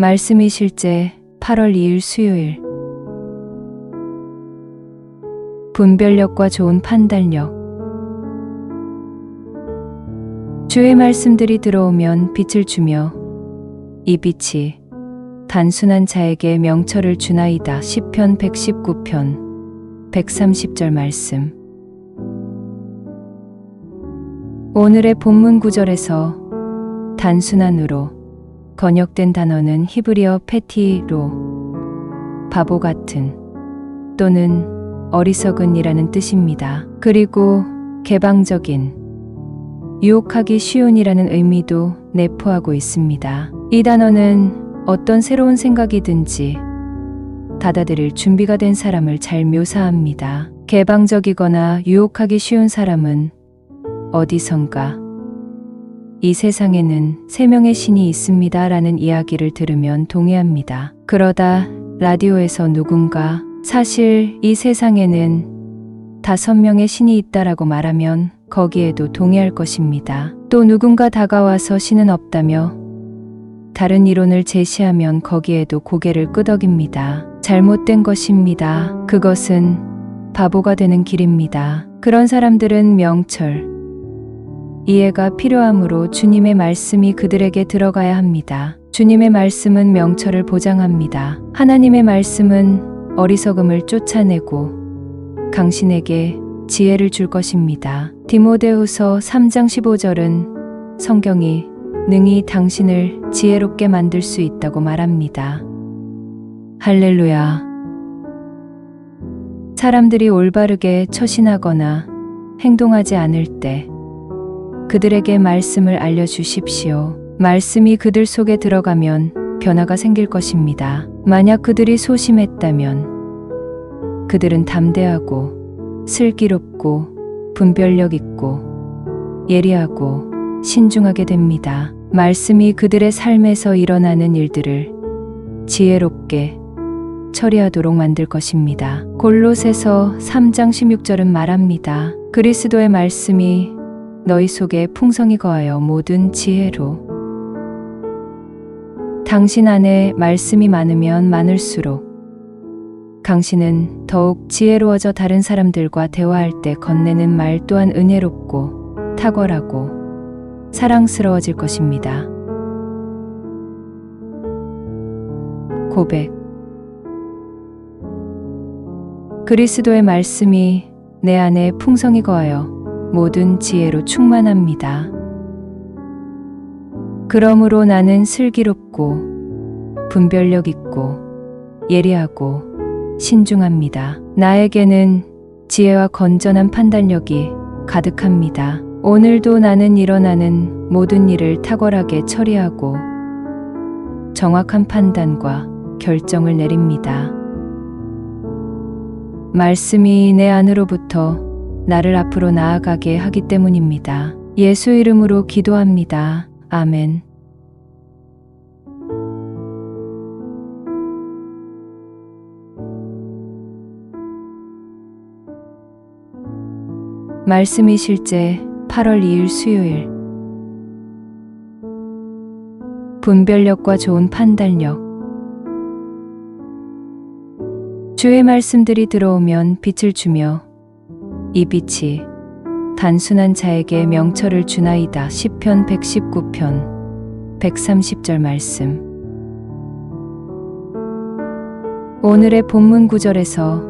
말씀이 실제 8월 2일 수요일. 분별력과 좋은 판단력. 주의 말씀들이 들어오면 빛을 주며 이 빛이 단순한 자에게 명철을 주나이다. 시편 119편 130절 말씀. 오늘의 본문 구절에서 단순한으로 번역된 단어는 히브리어 페티로 바보 같은 또는 어리석은이라는 뜻입니다. 그리고 개방적인, 유혹하기 쉬운이라는 의미도 내포하고 있습니다. 이 단어는 어떤 새로운 생각이든지 받아들일 준비가 된 사람을 잘 묘사합니다. 개방적이거나 유혹하기 쉬운 사람은 어디선가 이 세상에는 세 명의 신이 있습니다 라는 이야기를 들으면 동의합니다. 그러다 라디오에서 누군가 사실 이 세상에는 5명의 신이 있다라고 말하면 거기에도 동의할 것입니다. 또 누군가 다가와서 신은 없다며 다른 이론을 제시하면 거기에도 고개를 끄덕입니다. 잘못된 것입니다. 그것은 바보가 되는 길입니다. 그런 사람들은 명철, 이해가 필요하므로 주님의 말씀이 그들에게 들어가야 합니다. 주님의 말씀은 명철을 보장합니다. 하나님의 말씀은 어리석음을 쫓아내고 강신에게 지혜를 줄 것입니다. 디모데후서 3장 15절은 성경이 능히 당신을 지혜롭게 만들 수 있다고 말합니다. 할렐루야. 사람들이 올바르게 처신하거나 행동하지 않을 때 그들에게 말씀을 알려주십시오. 말씀이 그들 속에 들어가면 변화가 생길 것입니다. 만약 그들이 소심했다면 그들은 담대하고 슬기롭고 분별력 있고 예리하고 신중하게 됩니다. 말씀이 그들의 삶에서 일어나는 일들을 지혜롭게 처리하도록 만들 것입니다. 골로새서 3장 16절은 말합니다. 그리스도의 말씀이 너희 속에 풍성히 거하여 모든 지혜로. 당신 안에 말씀이 많으면 많을수록 당신은 더욱 지혜로워져 다른 사람들과 대화할 때 건네는 말 또한 은혜롭고 탁월하고 사랑스러워질 것입니다. 고백. 그리스도의 말씀이 내 안에 풍성히 거하여 모든 지혜로 충만합니다. 그러므로 나는 슬기롭고 분별력 있고 예리하고 신중합니다. 나에게는 지혜와 건전한 판단력이 가득합니다. 오늘도 나는 일어나는 모든 일을 탁월하게 처리하고 정확한 판단과 결정을 내립니다. 말씀이 내 안으로부터 나를 앞으로 나아가게 하기 때문입니다. 예수 이름으로 기도합니다. 아멘. 말씀이 실제 8월 2일 수요일. 분별력과 좋은 판단력. 주의 말씀들이 들어오면 빛을 주며 이 빛이 단순한 자에게 명철을 주나이다. 시편 119편 130절 말씀. 오늘의 본문 구절에서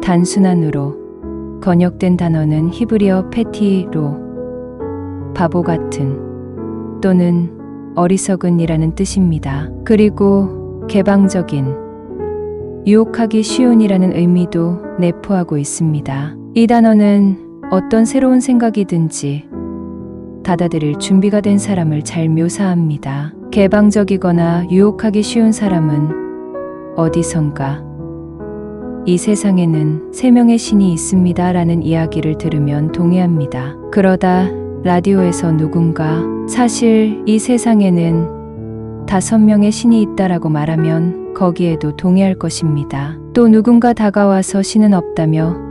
단순한으로 번역된 단어는 히브리어 페티로 바보 같은 또는 어리석은이라는 뜻입니다. 그리고 개방적인, 유혹하기 쉬운이라는 의미도 내포하고 있습니다. 이 단어는 어떤 새로운 생각이든지 받아들일 준비가 된 사람을 잘 묘사합니다. 개방적이거나 유혹하기 쉬운 사람은 어디선가 이 세상에는 세 명의 신이 있습니다 라는 이야기를 들으면 동의합니다. 그러다 라디오에서 누군가 사실 이 세상에는 5명의 신이 있다라고 말하면 거기에도 동의할 것입니다. 또 누군가 다가와서 신은 없다며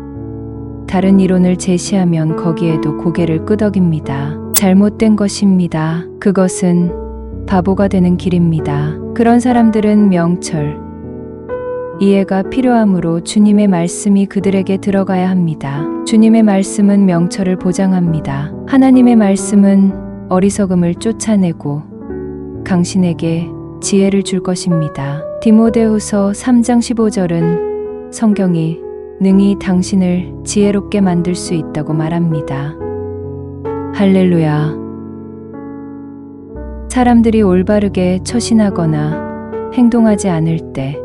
다른 이론을 제시하면 거기에도 고개를 끄덕입니다. 잘못된 것입니다. 그것은 바보가 되는 길입니다. 그런 사람들은 명철, 이해가 필요하므로 주님의 말씀이 그들에게 들어가야 합니다. 주님의 말씀은 명철을 보장합니다. 하나님의 말씀은 어리석음을 쫓아내고 당신에게 지혜를 줄 것입니다. 디모데후서 3장 15절은 성경이 능히 당신을 지혜롭게 만들 수 있다고 말합니다. 할렐루야. 사람들이 올바르게 처신하거나 행동하지 않을 때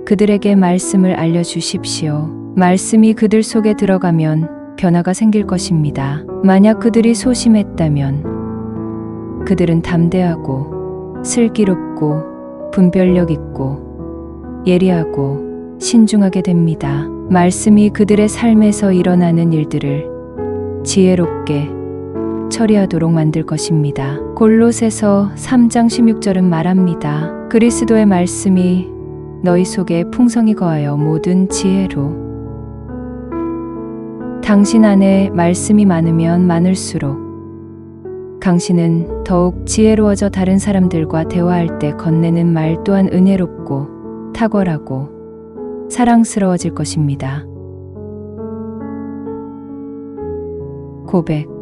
그들에게 말씀을 알려주십시오. 말씀이 그들 속에 들어가면 변화가 생길 것입니다. 만약 그들이 소심했다면 그들은 담대하고 슬기롭고 분별력 있고 예리하고 신중하게 됩니다. 말씀이 그들의 삶에서 일어나는 일들을 지혜롭게 처리하도록 만들 것입니다. 골로새서 3장 16절은 말합니다. 그리스도의 말씀이 너희 속에 풍성히 거하여 모든 지혜로. 당신 안에 말씀이 많으면 많을수록 당신은 더욱 지혜로워져 다른 사람들과 대화할 때 건네는 말 또한 은혜롭고 탁월하고 사랑스러워질 것입니다. 고백.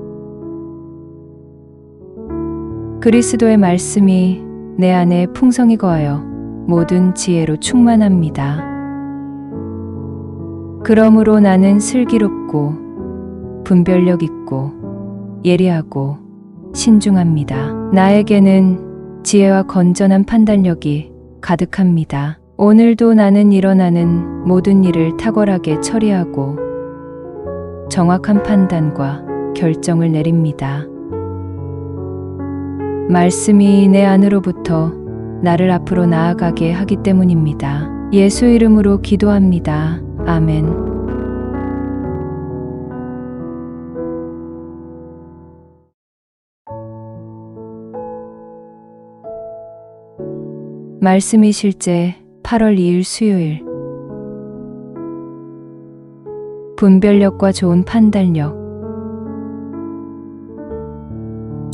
그리스도의 말씀이 내 안에 풍성히 거하여 모든 지혜로 충만합니다. 그러므로 나는 슬기롭고 분별력 있고 예리하고 신중합니다. 나에게는 지혜와 건전한 판단력이 가득합니다. 오늘도 나는 일어나는 모든 일을 탁월하게 처리하고 정확한 판단과 결정을 내립니다. 말씀이 내 안으로부터 나를 앞으로 나아가게 하기 때문입니다. 예수 이름으로 기도합니다. 아멘. 말씀이 실제 8월 2일 수요일. 분별력과 좋은 판단력.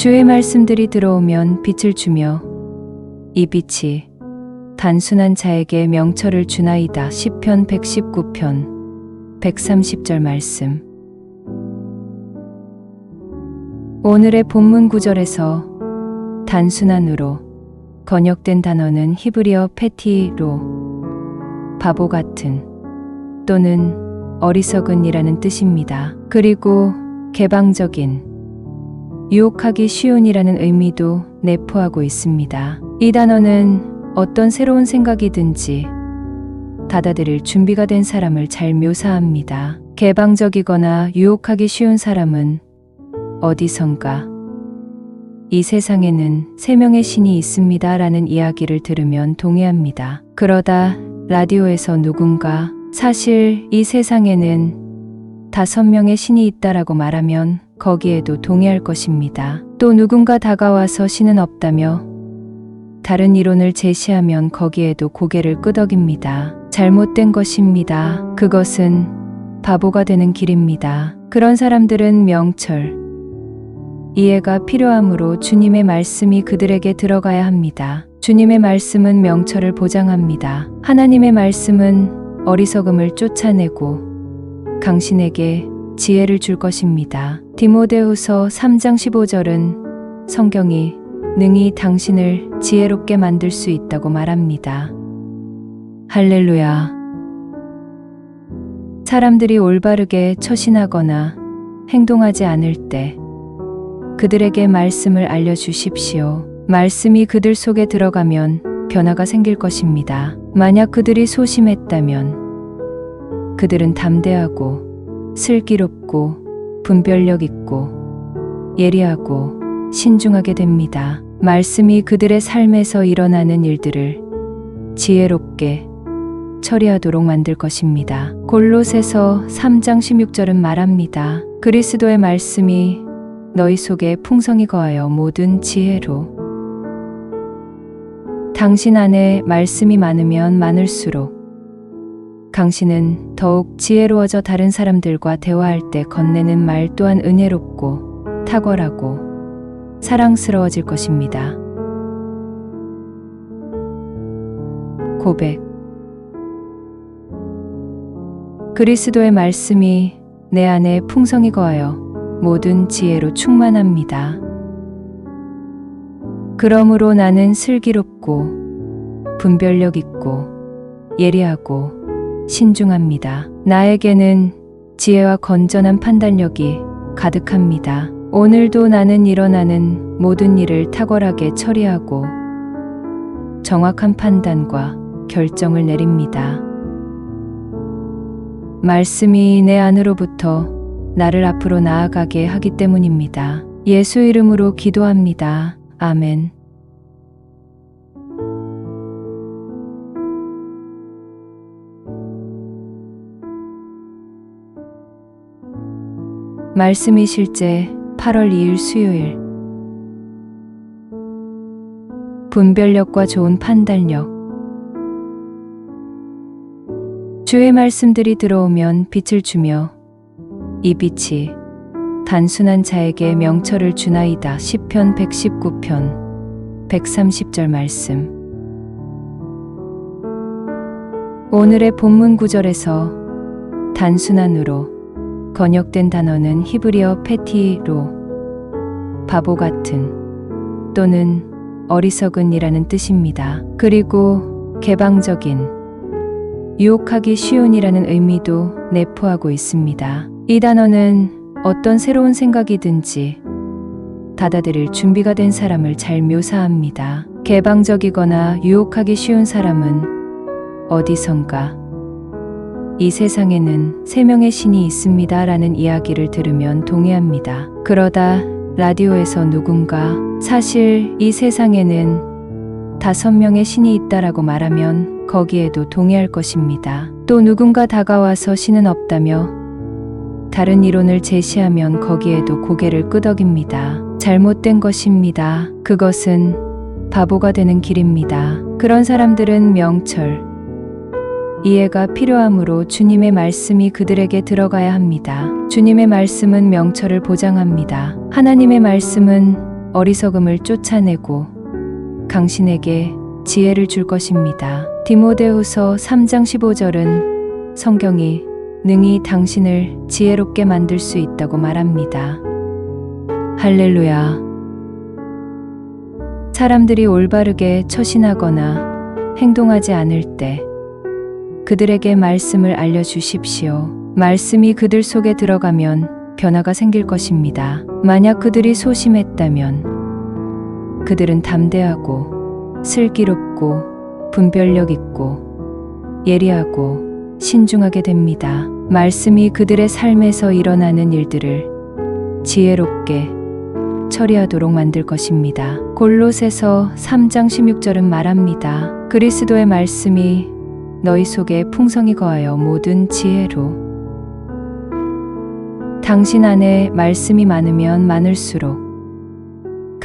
주의 말씀들이 들어오면 빛을 주며 이 빛이 단순한 자에게 명철을 주나이다. 시편 119편 130절 말씀. 오늘의 본문 구절에서 단순한으로 번역된 단어는 히브리어 페티로 바보 같은 또는 어리석은이라는 뜻입니다. 그리고 개방적인 유혹하기 쉬운이라는 의미도 내포하고 있습니다. 이 단어는 어떤 새로운 생각이든지 받아들일 준비가 된 사람을 잘 묘사합니다. 개방적이거나 유혹하기 쉬운 사람은 어디선가 이 세상에는 세 명의 신이 있습니다 라는 이야기를 들으면 동의합니다. 그러다 라디오에서 누군가 사실 이 세상에는 5명의 신이 있다라고 말하면 거기에도 동의할 것입니다. 또 누군가 다가와서 신은 없다며 다른 이론을 제시하면 거기에도 고개를 끄덕입니다. 잘못된 것입니다. 그것은 바보가 되는 길입니다. 그런 사람들은 명철, 이해가 필요하므로 주님의 말씀이 그들에게 들어가야 합니다. 주님의 말씀은 명철을 보장합니다. 하나님의 말씀은 어리석음을 쫓아내고 당신에게 지혜를 줄 것입니다. 디모데후서 3장 15절은 성경이 능히 당신을 지혜롭게 만들 수 있다고 말합니다. 할렐루야. 사람들이 올바르게 처신하거나 행동하지 않을 때 그들에게 말씀을 알려주십시오. 말씀이 그들 속에 들어가면 변화가 생길 것입니다. 만약 그들이 소심했다면 그들은 담대하고 슬기롭고 분별력 있고 예리하고 신중하게 됩니다. 말씀이 그들의 삶에서 일어나는 일들을 지혜롭게 처리하도록 만들 것입니다. 골로새서 3장 16절은 말합니다. 그리스도의 말씀이 너희 속에 풍성히 거하여 모든 지혜로. 당신 안에 말씀이 많으면 많을수록 당신은 더욱 지혜로워져 다른 사람들과 대화할 때 건네는 말 또한 은혜롭고 탁월하고 사랑스러워질 것입니다. 고백. 그리스도의 말씀이 내 안에 풍성히 거하여 모든 지혜로 충만합니다. 그러므로 나는 슬기롭고 분별력 있고 예리하고 신중합니다. 나에게는 지혜와 건전한 판단력이 가득합니다. 오늘도 나는 일어나는 모든 일을 탁월하게 처리하고 정확한 판단과 결정을 내립니다. 말씀이 내 안으로부터 나를 앞으로 나아가게 하기 때문입니다. 예수 이름으로 기도합니다. 아멘. 말씀이 실제 8월 2일 수요일. 분별력과 좋은 판단력. 주의 말씀들이 들어오면 빛을 주며 이 빛이 단순한 자에게 명철을 주나이다. 시편 119편 130절 말씀. 오늘의 본문 구절에서 단순한으로 번역된 단어는 히브리어 페티로 바보 같은 또는 어리석은이라는 뜻입니다. 그리고 개방적인, 유혹하기 쉬운이라는 의미도 내포하고 있습니다. 이 단어는 어떤 새로운 생각이든지 받아들일 준비가 된 사람을 잘 묘사합니다. 개방적이거나 유혹하기 쉬운 사람은 어디선가 이 세상에는 세 명의 신이 있습니다 라는 이야기를 들으면 동의합니다. 그러다 라디오에서 누군가 사실 이 세상에는 5명의 신이 있다라고 말하면 거기에도 동의할 것입니다. 또 누군가 다가와서 신은 없다며 다른 이론을 제시하면 거기에도 고개를 끄덕입니다. 잘못된 것입니다. 그것은 바보가 되는 길입니다. 그런 사람들은 명철, 이해가 필요하므로 주님의 말씀이 그들에게 들어가야 합니다. 주님의 말씀은 명철을 보장합니다. 하나님의 말씀은 어리석음을 쫓아내고 당신에게 지혜를 줄 것입니다. 디모데후서 3장 15절은 성경이 능히 당신을 지혜롭게 만들 수 있다고 말합니다. 할렐루야. 사람들이 올바르게 처신하거나 행동하지 않을 때 그들에게 말씀을 알려주십시오. 말씀이 그들 속에 들어가면 변화가 생길 것입니다. 만약 그들이 소심했다면 그들은 담대하고 슬기롭고 분별력 있고 예리하고 신중하게 됩니다. 말씀이 그들의 삶에서 일어나는 일들을 지혜롭게 처리하도록 만들 것입니다. 골로새서 3장 16절은 말합니다. 그리스도의 말씀이 너희 속에 풍성히 거하여 모든 지혜로. 당신 안에 말씀이 많으면 많을수록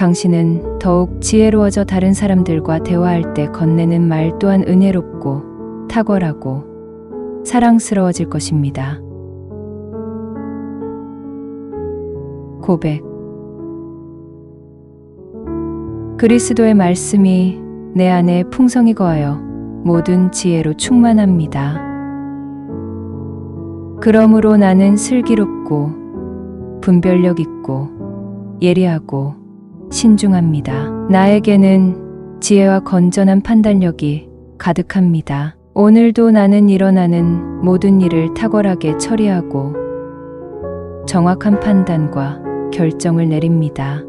당신은 더욱 지혜로워져 다른 사람들과 대화할 때 건네는 말 또한 은혜롭고 탁월하고 사랑스러워질 것입니다. 고백. 그리스도의 말씀이 내 안에 풍성히 거하여 모든 지혜로 충만합니다. 그러므로 나는 슬기롭고 분별력 있고 예리하고 신중합니다. 나에게는 지혜와 건전한 판단력이 가득합니다. 오늘도 나는 일어나는 모든 일을 탁월하게 처리하고 정확한 판단과 결정을 내립니다.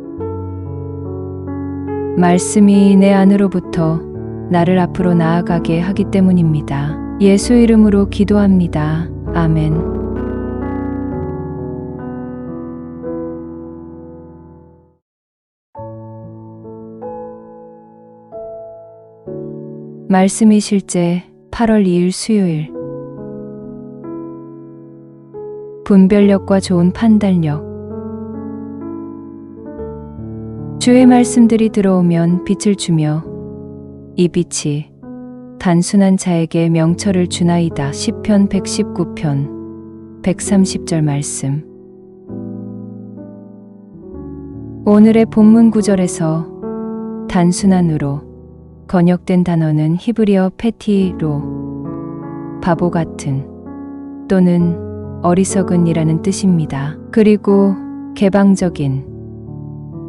말씀이 내 안으로부터 나를 앞으로 나아가게 하기 때문입니다. 예수 이름으로 기도합니다. 아멘. 말씀이 실제 8월 2일 수요일. 분별력과 좋은 판단력. 주의 말씀들이 들어오면 빛을 주며 이 빛이 단순한 자에게 명철을 주나이다. 시편 119편 130절 말씀. 오늘의 본문 구절에서 단순한으로 번역된 단어는 히브리어 페티로 바보 같은 또는 어리석은이라는 뜻입니다. 그리고 개방적인,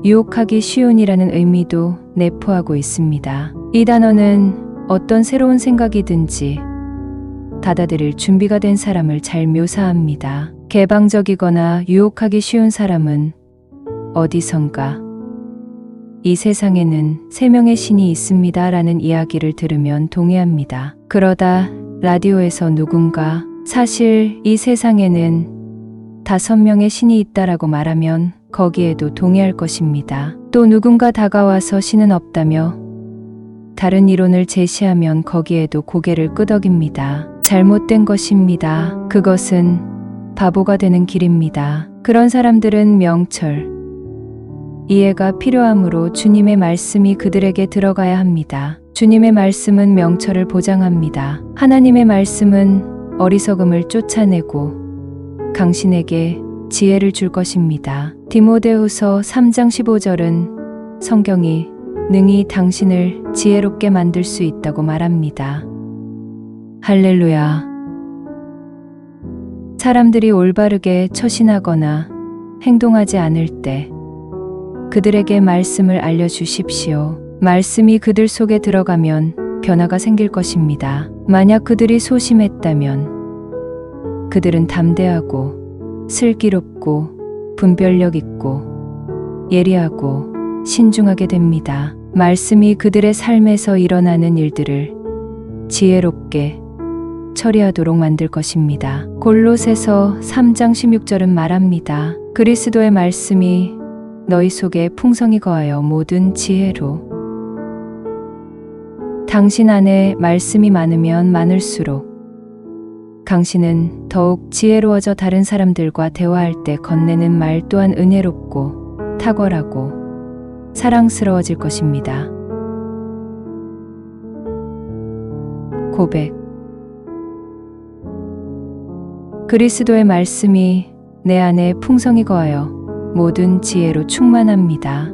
유혹하기 쉬운이라는 의미도 내포하고 있습니다. 이 단어는 어떤 새로운 생각이든지 받아들일 준비가 된 사람을 잘 묘사합니다. 개방적이거나 유혹하기 쉬운 사람은 어디선가 이 세상에는 세 명의 신이 있습니다 라는 이야기를 들으면 동의합니다. 그러다 라디오에서 누군가 사실 이 세상에는 5명의 신이 있다라고 말하면 거기에도 동의할 것입니다. 또 누군가 다가와서 신은 없다며 다른 이론을 제시하면 거기에도 고개를 끄덕입니다. 잘못된 것입니다. 그것은 바보가 되는 길입니다. 그런 사람들은 명철, 이해가 필요하므로 주님의 말씀이 그들에게 들어가야 합니다. 주님의 말씀은 명철을 보장합니다. 하나님의 말씀은 어리석음을 쫓아내고 강신에게 지혜를 줄 것입니다. 디모데후서 3장 15절은 성경이 능히 당신을 지혜롭게 만들 수 있다고 말합니다. 할렐루야. 사람들이 올바르게 처신하거나 행동하지 않을 때 그들에게 말씀을 알려주십시오. 말씀이 그들 속에 들어가면 변화가 생길 것입니다. 만약 그들이 소심했다면 그들은 담대하고 슬기롭고 분별력 있고 예리하고 신중하게 됩니다. 말씀이 그들의 삶에서 일어나는 일들을 지혜롭게 처리하도록 만들 것입니다. 골로새서 3장 16절은 말합니다. 그리스도의 말씀이 너희 속에 풍성히 거하여 모든 지혜로. 당신 안에 말씀이 많으면 많을수록 당신은 더욱 지혜로워져 다른 사람들과 대화할 때 건네는 말 또한 은혜롭고 탁월하고 사랑스러워질 것입니다. 고백. 그리스도의 말씀이 내 안에 풍성히 거하여 모든 지혜로 충만합니다.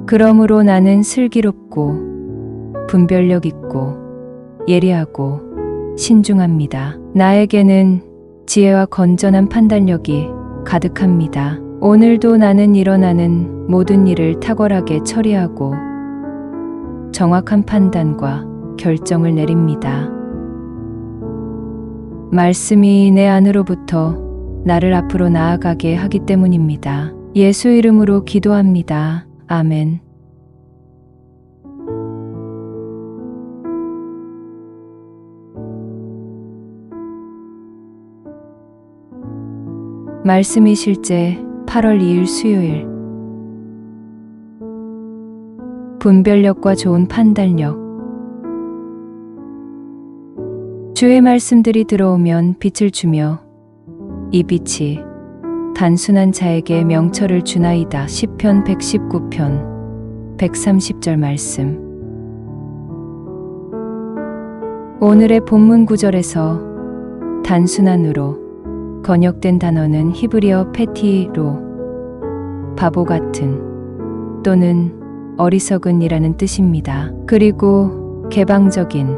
그러므로 나는 슬기롭고 분별력 있고 예리하고 신중합니다. 나에게는 지혜와 건전한 판단력이 가득합니다. 오늘도 나는 일어나는 모든 일을 탁월하게 처리하고 정확한 판단과 결정을 내립니다. 말씀이 내 안으로부터 나를 앞으로 나아가게 하기 때문입니다. 예수 이름으로 기도합니다. 아멘. 말씀이 실제 8월 2일 수요일. 분별력과 좋은 판단력. 주의 말씀들이 들어오면 빛을 주며 이 빛이 단순한 자에게 명철을 주나이다. 시편 119편 130절 말씀. 오늘의 본문 구절에서 단순한으로 번역된 단어는 히브리어 페티로 바보 같은 또는 어리석은이라는 뜻입니다. 그리고 개방적인,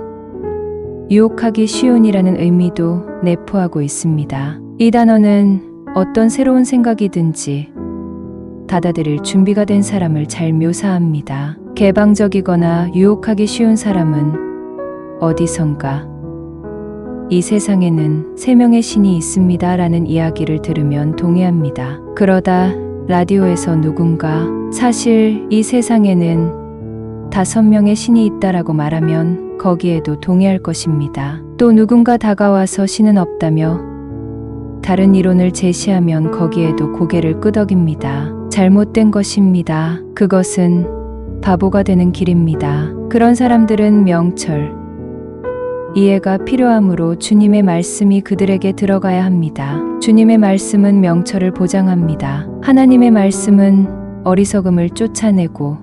유혹하기 쉬운이라는 의미도 내포하고 있습니다. 이 단어는 어떤 새로운 생각이든지 받아들일 준비가 된 사람을 잘 묘사합니다. 개방적이거나 유혹하기 쉬운 사람은 어디선가 이 세상에는 3명의 신이 있습니다 라는 이야기를 들으면 동의합니다. 그러다 라디오에서 누군가 사실 이 세상에는 5명의 신이 있다라고 말하면 거기에도 동의할 것입니다. 또 누군가 다가와서 신은 없다며 다른 이론을 제시하면 거기에도 고개를 끄덕입니다. 잘못된 것입니다. 그것은 바보가 되는 길입니다. 그런 사람들은 명철, 이해가 필요하므로 주님의 말씀이 그들에게 들어가야 합니다. 주님의 말씀은 명철을 보장합니다. 하나님의 말씀은 어리석음을 쫓아내고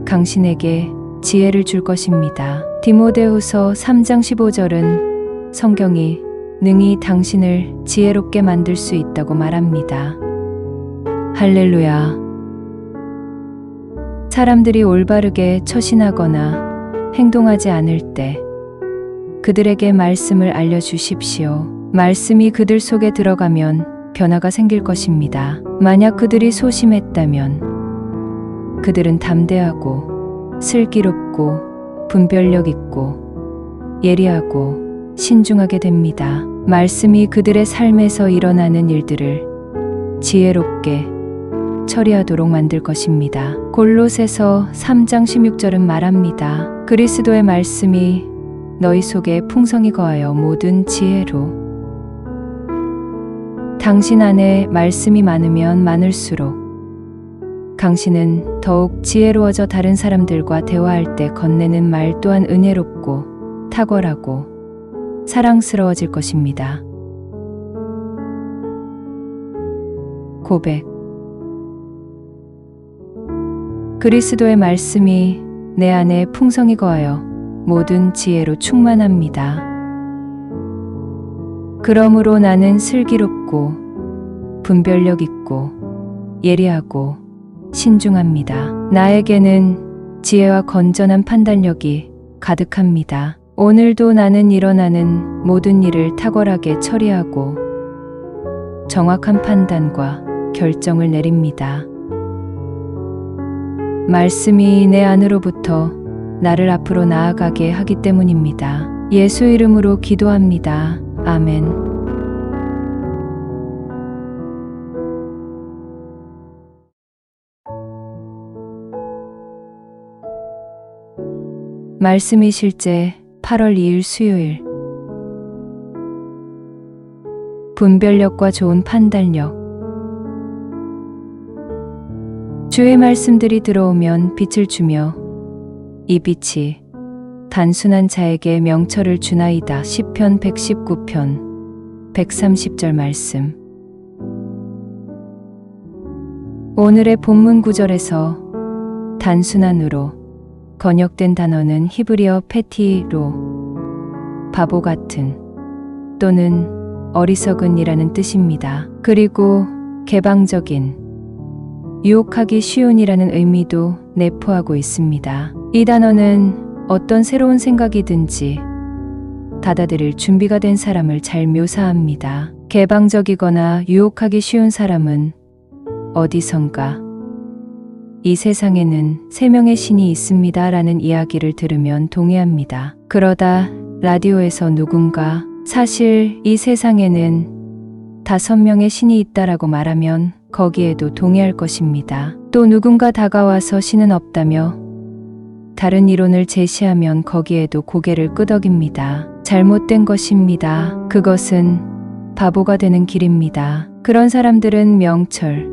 강신에게 지혜를 줄 것입니다. 디모데후서 3장 15절은 성경이 능히 당신을 지혜롭게 만들 수 있다고 말합니다. 할렐루야. 사람들이 올바르게 처신하거나 행동하지 않을 때 그들에게 말씀을 알려주십시오. 말씀이 그들 속에 들어가면 변화가 생길 것입니다. 만약 그들이 소심했다면 그들은 담대하고 슬기롭고 분별력 있고 예리하고 신중하게 됩니다. 말씀이 그들의 삶에서 일어나는 일들을 지혜롭게 처리하도록 만들 것입니다. 골로새서 3장 16절은 말합니다. 그리스도의 말씀이 너희 속에 풍성히 거하여 모든 지혜로. 당신 안에 말씀이 많으면 많을수록 당신은 더욱 지혜로워져 다른 사람들과 대화할 때 건네는 말 또한 은혜롭고 탁월하고 사랑스러워질 것입니다. 고백. 그리스도의 말씀이 내 안에 풍성히 거하여 모든 지혜로 충만합니다. 그러므로 나는 슬기롭고 분별력 있고 예리하고 신중합니다. 나에게는 지혜와 건전한 판단력이 가득합니다. 오늘도 나는 일어나는 모든 일을 탁월하게 처리하고 정확한 판단과 결정을 내립니다. 말씀이 내 안으로부터 나를 앞으로 나아가게 하기 때문입니다. 예수 이름으로 기도합니다. 아멘. 말씀이 실제 8월 2일 수요일. 분별력과 좋은 판단력. 주의 말씀들이 들어오면 빛을 주며 이 빛이 단순한 자에게 명철을 주나이다. 시편 119편 130절 말씀. 오늘의 본문 구절에서 단순한으로 번역된 단어는 히브리어 페티로 바보 같은 또는 어리석은이라는 뜻입니다. 그리고 개방적인 유혹하기 쉬운이라는 의미도 내포하고 있습니다. 이 단어는 어떤 새로운 생각이든지 받아들일 준비가 된 사람을 잘 묘사합니다. 개방적이거나 유혹하기 쉬운 사람은 어디선가 이 세상에는 세 명의 신이 있습니다 라는 이야기를 들으면 동의합니다. 그러다 라디오에서 누군가 사실 이 세상에는 5명의 신이 있다라고 말하면 거기에도 동의할 것입니다. 또 누군가 다가와서 신은 없다며 다른 이론을 제시하면 거기에도 고개를 끄덕입니다. 잘못된 것입니다. 그것은 바보가 되는 길입니다. 그런 사람들은 명철,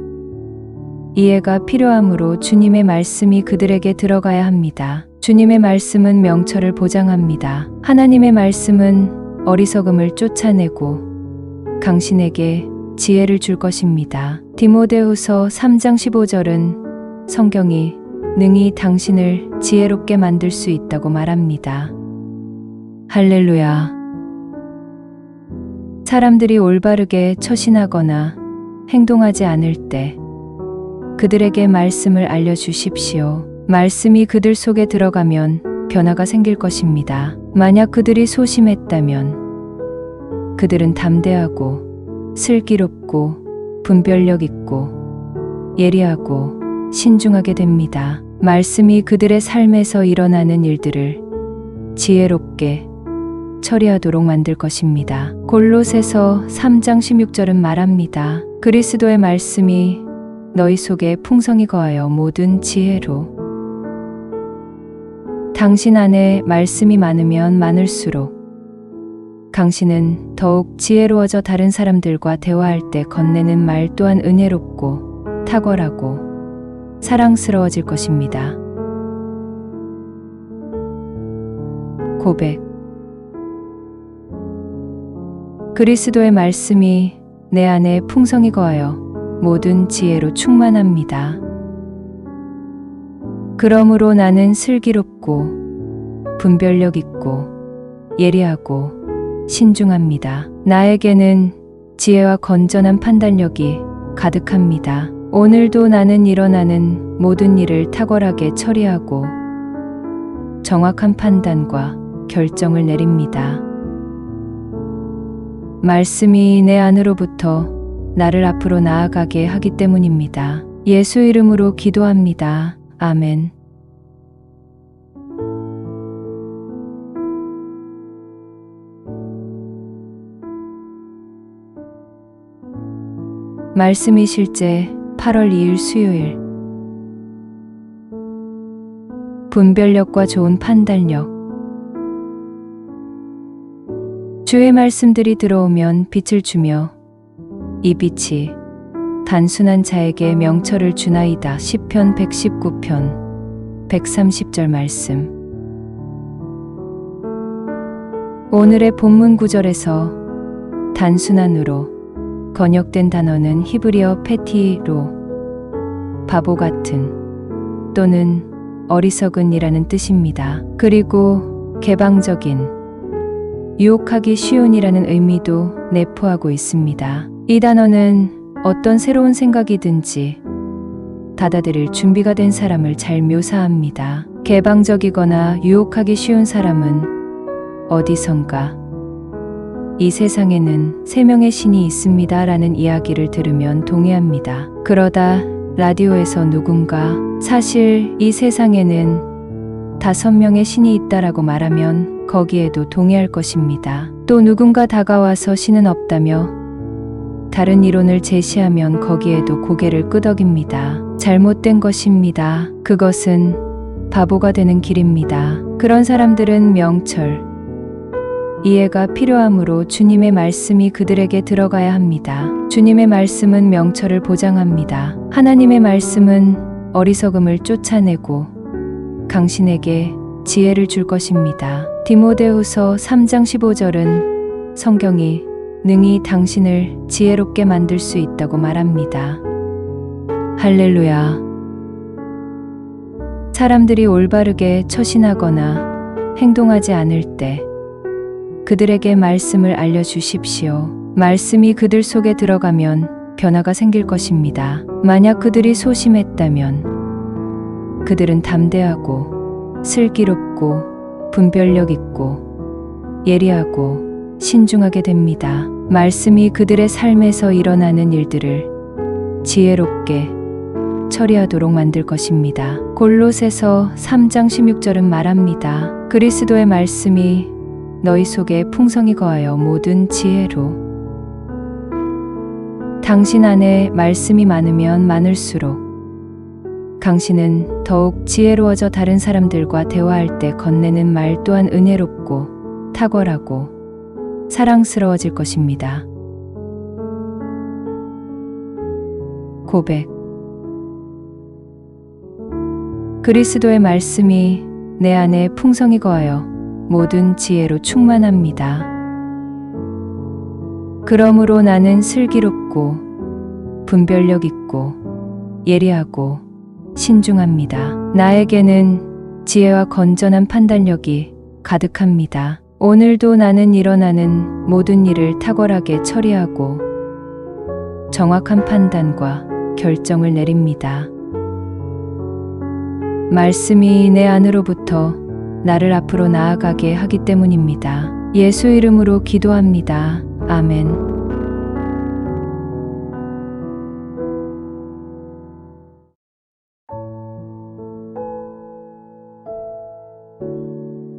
이해가 필요하므로 주님의 말씀이 그들에게 들어가야 합니다. 주님의 말씀은 명철을 보장합니다. 하나님의 말씀은 어리석음을 쫓아내고 당신에게 지혜를 줄 것입니다. 디모데후서 3장 15절은 성경이 능히 당신을 지혜롭게 만들 수 있다고 말합니다. 할렐루야. 사람들이 올바르게 처신하거나 행동하지 않을 때 그들에게 말씀을 알려주십시오. 말씀이 그들 속에 들어가면 변화가 생길 것입니다. 만약 그들이 소심했다면 그들은 담대하고 슬기롭고 분별력 있고 예리하고 신중하게 됩니다. 말씀이 그들의 삶에서 일어나는 일들을 지혜롭게 처리하도록 만들 것입니다. 골로새서 3장 16절은 말합니다. 그리스도의 말씀이 너희 속에 풍성히 거하여 모든 지혜로. 당신 안에 말씀이 많으면 많을수록 당신은 더욱 지혜로워져 다른 사람들과 대화할 때 건네는 말 또한 은혜롭고 탁월하고 사랑스러워질 것입니다. 고백. 그리스도의 말씀이 내 안에 풍성히 거하여 모든 지혜로 충만합니다. 그러므로 나는 슬기롭고 분별력 있고 예리하고 신중합니다. 나에게는 지혜와 건전한 판단력이 가득합니다. 오늘도 나는 일어나는 모든 일을 탁월하게 처리하고 정확한 판단과 결정을 내립니다. 말씀이 내 안으로부터 나를 앞으로 나아가게 하기 때문입니다. 예수 이름으로 기도합니다. 아멘. 말씀이 실제 8월 2일 수요일. 분별력과 좋은 판단력. 주의 말씀들이 들어오면 빛을 주며 이 빛이 단순한 자에게 명철을 주나이다. 시편 119편 130절 말씀. 오늘의 본문 구절에서 단순한으로 번역된 단어는 히브리어 페티로 바보 같은 또는 어리석은이라는 뜻입니다. 그리고 개방적인, 유혹하기 쉬운이라는 의미도 내포하고 있습니다. 이 단어는 어떤 새로운 생각이든지 받아들일 준비가 된 사람을 잘 묘사합니다. 개방적이거나 유혹하기 쉬운 사람은 어디선가 이 세상에는 세 명의 신이 있습니다 라는 이야기를 들으면 동의합니다. 그러다 라디오에서 누군가 사실 이 세상에는 5명의 신이 있다라고 말하면 거기에도 동의할 것입니다. 또 누군가 다가와서 신은 없다며 다른 이론을 제시하면 거기에도 고개를 끄덕입니다. 잘못된 것입니다. 그것은 바보가 되는 길입니다. 그런 사람들은 명철, 이해가 필요하므로 주님의 말씀이 그들에게 들어가야 합니다. 주님의 말씀은 명철을 보장합니다. 하나님의 말씀은 어리석음을 쫓아내고 당신에게 지혜를 줄 것입니다. 디모데후서 3장 15절은 성경이 능히 당신을 지혜롭게 만들 수 있다고 말합니다. 할렐루야. 사람들이 올바르게 처신하거나 행동하지 않을 때 그들에게 말씀을 알려주십시오. 말씀이 그들 속에 들어가면 변화가 생길 것입니다. 만약 그들이 소심했다면 그들은 담대하고 슬기롭고 분별력 있고 예리하고 신중하게 됩니다. 말씀이 그들의 삶에서 일어나는 일들을 지혜롭게 처리하도록 만들 것입니다. 골로새서 3장 16절은 말합니다. 그리스도의 말씀이 너희 속에 풍성히 거하여 모든 지혜로. 당신 안에 말씀이 많으면 많을수록 당신은 더욱 지혜로워져 다른 사람들과 대화할 때 건네는 말 또한 은혜롭고 탁월하고 사랑스러워질 것입니다. 고백. 그리스도의 말씀이 내 안에 풍성히 거하여 모든 지혜로 충만합니다. 그러므로 나는 슬기롭고 분별력 있고 예리하고 신중합니다. 나에게는 지혜와 건전한 판단력이 가득합니다. 오늘도 나는 일어나는 모든 일을 탁월하게 처리하고 정확한 판단과 결정을 내립니다. 말씀이 내 안으로부터 나를 앞으로 나아가게 하기 때문입니다. 예수 이름으로 기도합니다. 아멘.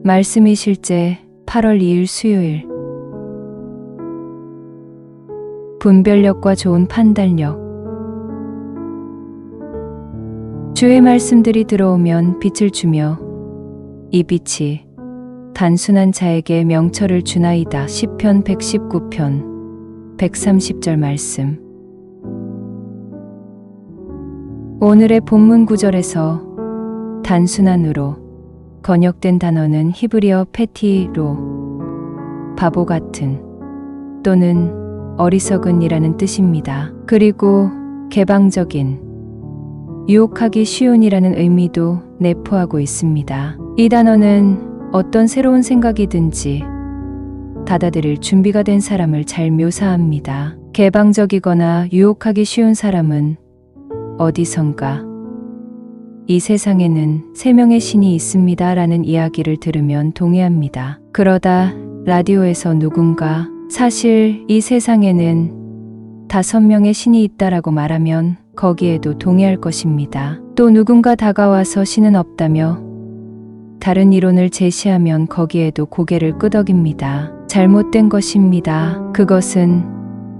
말씀이 실제 8월 2일 수요일. 분별력과 좋은 판단력. 주의 말씀들이 들어오면 빛을 주며 이 빛이 단순한 자에게 명철을 주나이다. 시편 119편 130절 말씀. 오늘의 본문 구절에서 단순한으로 번역된 단어는 히브리어 페티로 바보 같은 또는 어리석은이라는 뜻입니다. 그리고 개방적인, 유혹하기 쉬운이라는 의미도 내포하고 있습니다. 이 단어는 어떤 새로운 생각이든지 받아들일 준비가 된 사람을 잘 묘사합니다. 개방적이거나 유혹하기 쉬운 사람은 어디선가 이 세상에는 세 명의 신이 있습니다 라는 이야기를 들으면 동의합니다. 그러다 라디오에서 누군가 사실 이 세상에는 5명의 신이 있다라고 말하면 거기에도 동의할 것입니다. 또 누군가 다가와서 신은 없다며 다른 이론을 제시하면 거기에도 고개를 끄덕입니다. 잘못된 것입니다. 그것은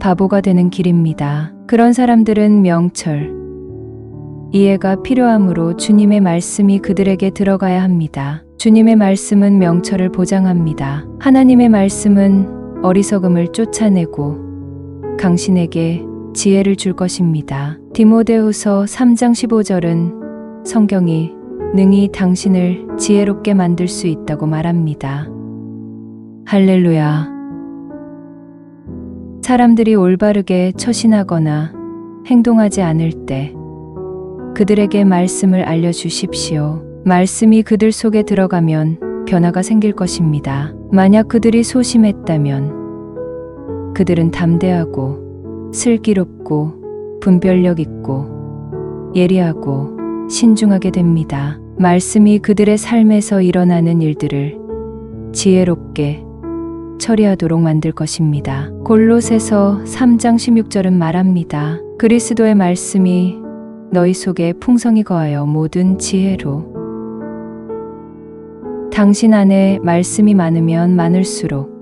바보가 되는 길입니다. 그런 사람들은 명철, 이해가 필요하므로 주님의 말씀이 그들에게 들어가야 합니다. 주님의 말씀은 명철을 보장합니다. 하나님의 말씀은 어리석음을 쫓아내고 강신에게 지혜를 줄 것입니다. 디모데후서 3장 15절은 성경이 능히 당신을 지혜롭게 만들 수 있다고 말합니다. 할렐루야. 사람들이 올바르게 처신하거나 행동하지 않을 때 그들에게 말씀을 알려주십시오. 말씀이 그들 속에 들어가면 변화가 생길 것입니다. 만약 그들이 소심했다면 그들은 담대하고 슬기롭고 분별력 있고 예리하고 신중하게 됩니다. 말씀이 그들의 삶에서 일어나는 일들을 지혜롭게 처리하도록 만들 것입니다. 골로새서 3장 16절은 말합니다. 그리스도의 말씀이 너희 속에 풍성히 거하여 모든 지혜로. 당신 안에 말씀이 많으면 많을수록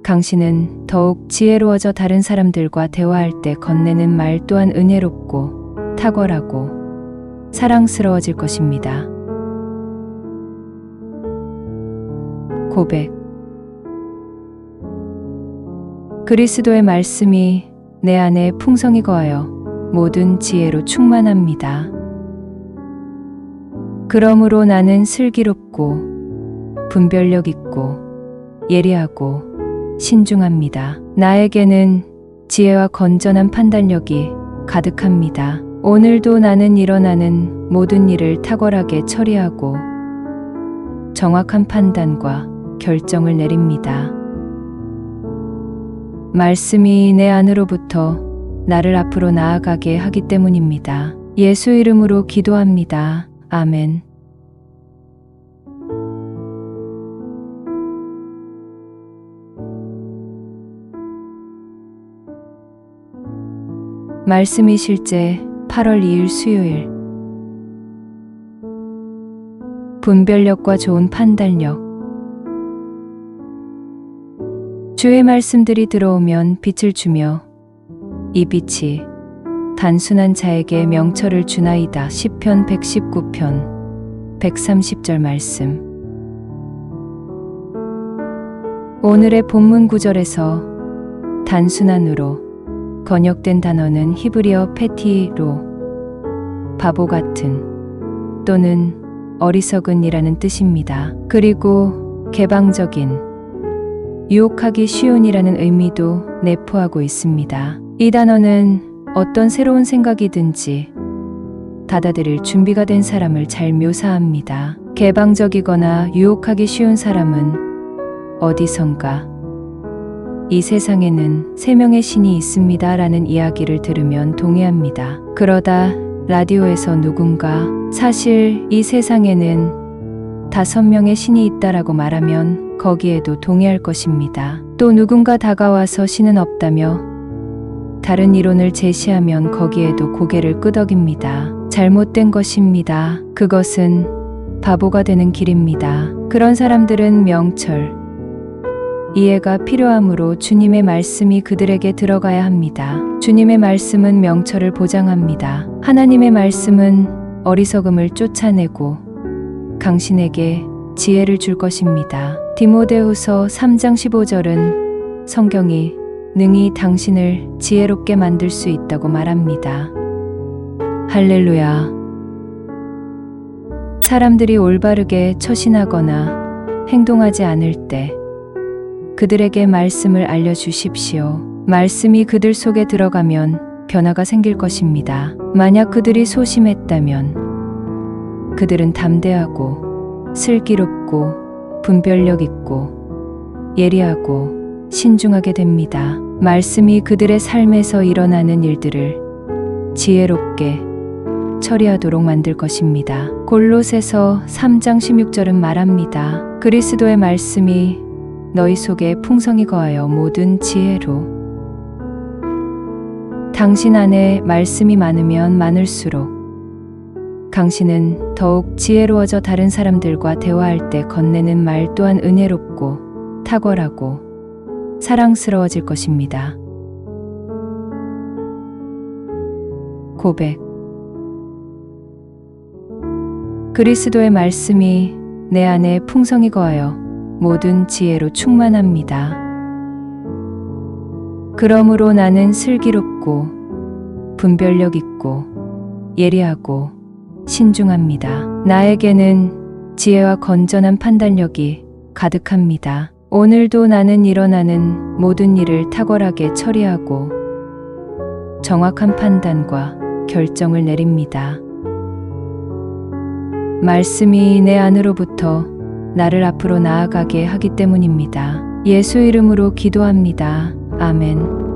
당신은 더욱 지혜로워져 다른 사람들과 대화할 때 건네는 말 또한 은혜롭고 탁월하고 사랑스러워질 것입니다. 고백. 그리스도의 말씀이 내 안에 풍성히 거하여 모든 지혜로 충만합니다. 그러므로 나는 슬기롭고 분별력 있고 예리하고 신중합니다. 나에게는 지혜와 건전한 판단력이 가득합니다. 오늘도 나는 일어나는 모든 일을 탁월하게 처리하고 정확한 판단과 결정을 내립니다. 말씀이 내 안으로부터 나를 앞으로 나아가게 하기 때문입니다. 예수 이름으로 기도합니다. 아멘. 말씀이 실제 8월 2일 수요일. 분별력과 좋은 판단력. 주의 말씀들이 들어오면 빛을 주며 이 빛이 단순한 자에게 명철을 주나이다. 시편 119편 130절 말씀. 오늘의 본문 구절에서 단순한으로 번역된 단어는 히브리어 페티로 바보 같은 또는 어리석은이라는 뜻입니다. 그리고 개방적인 유혹하기 쉬운이라는 의미도 내포하고 있습니다. 이 단어는 어떤 새로운 생각이든지 받아들일 준비가 된 사람을 잘 묘사합니다. 개방적이거나 유혹하기 쉬운 사람은 어디선가 이 세상에는 3명의 신이 있습니다 라는 이야기를 들으면 동의합니다. 그러다 라디오에서 누군가 사실 이 세상에는 5명의 신이 있다라고 말하면 거기에도 동의할 것입니다. 또 누군가 다가와서 신은 없다며 다른 이론을 제시하면 거기에도 고개를 끄덕입니다. 잘못된 것입니다. 그것은 바보가 되는 길입니다. 그런 사람들은 명철, 이해가 필요하므로 주님의 말씀이 그들에게 들어가야 합니다. 주님의 말씀은 명철을 보장합니다. 하나님의 말씀은 어리석음을 쫓아내고 강신에게 지혜를 줄 것입니다. 디모데후서 3장 15절은 성경이 능히 당신을 지혜롭게 만들 수 있다고 말합니다. 할렐루야. 사람들이 올바르게 처신하거나 행동하지 않을 때 그들에게 말씀을 알려주십시오. 말씀이 그들 속에 들어가면 변화가 생길 것입니다. 만약 그들이 소심했다면 그들은 담대하고 슬기롭고 분별력 있고 예리하고 신중하게 됩니다. 말씀이 그들의 삶에서 일어나는 일들을 지혜롭게 처리하도록 만들 것입니다. 골로새서 3장 16절은 말합니다. 그리스도의 말씀이 너희 속에 풍성히 거하여 모든 지혜로. 당신 안에 말씀이 많으면 많을수록 당신은 더욱 지혜로워져 다른 사람들과 대화할 때 건네는 말 또한 은혜롭고 탁월하고 사랑스러워질 것입니다. 고백. 그리스도의 말씀이 내 안에 풍성히 거하여 모든 지혜로 충만합니다. 그러므로 나는 슬기롭고 분별력 있고 예리하고 신중합니다. 나에게는 지혜와 건전한 판단력이 가득합니다. 오늘도 나는 일어나는 모든 일을 탁월하게 처리하고 정확한 판단과 결정을 내립니다. 말씀이 내 안으로부터 나를 앞으로 나아가게 하기 때문입니다. 예수 이름으로 기도합니다. 아멘.